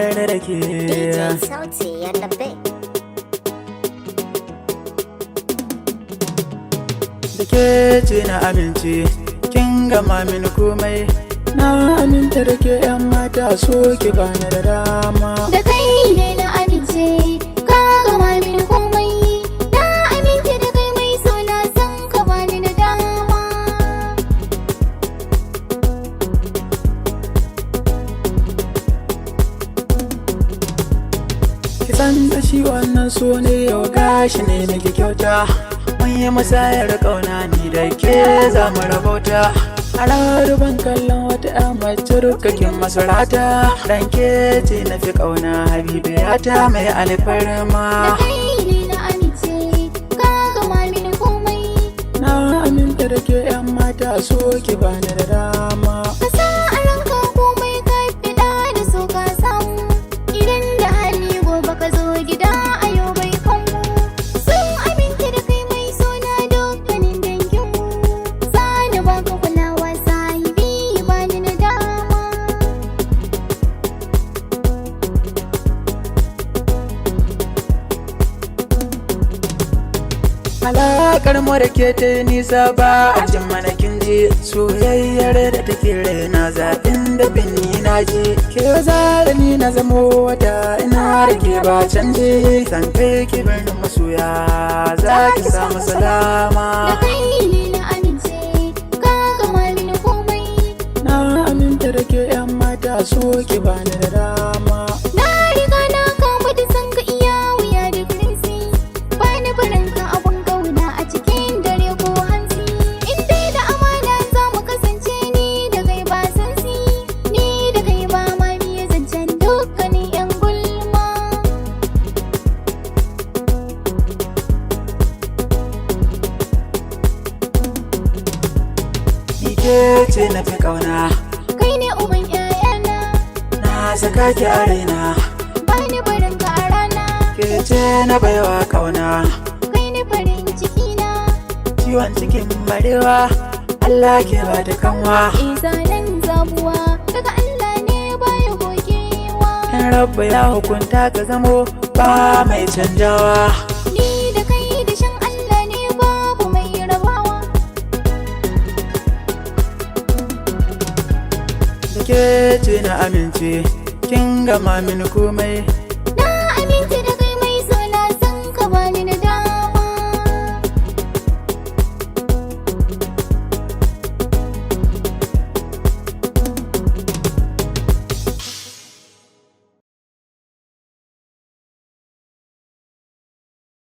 yarda da ke. DJ Sauti and the Big. Da ke ce na amince, kin gama mini komai. Na aminta da ke 'yan mata so ki bani da dama. Da kai ne na amince, ka gama mini komai. Na amince da kai mai so na san ka bani da dama. Ki san da shi wannan so ne yau gashi ne nake kyauta. Mun yi musayar ƙauna ni da ke za mu rabauta. A ban kallon wata 'ya mace rukakin masurata. Dan ke ce na fi ƙauna habibiyata mai alfarma. Da kai ne na amince, ka gama mini komai. Na aminta da ke 'yan mata so ki bani da dama. Ka sa a ranka komai ka fiɗa da so ka samu. Idan da hali gobe ka zo gida a yau bai kanmu. Sun amince da kai mai so na dukkanin danginmu. Sani ba ka kulawa sahibi bani na dama. Alaƙar mu da ke ta nisa ba a jin mana kin ji. Soyayyar da take raina zaɓin da binni na ji. Ke zara ni na zamo wata ina rage ba canji. Zan kai ki birnin masoya za ki samu salama. Da kai ne na amince, ka gama mini komai. Na aminta da ke 'yan mata so ki bani da dama. Na riga na kama da san ka iya wuya da firinsi. Bani barinka abun kauna a cikin dare ko hantsi. In dai da amana za mu kasance ni da kai ba sansi. Ni da kai ba ma biye zancen dukkanin 'yan gulma. Ni ke ce na fi ƙauna. Kai ne uban 'ya'yana, Na saka ki a raina. bani barinka a rana. Ke ce na baiwa ƙauna. Kai ne farin cikina, Ciwon cikin barewa Allah ke ba da kanwa. izanen zabuwa daga Allah ne baya gogewa. In rabba ya hukunta ka zamo ba mai canjawa. Ni da kai da shan Allah ne babu mai rabawa. Da ke ce na amince, kin gama mini komai.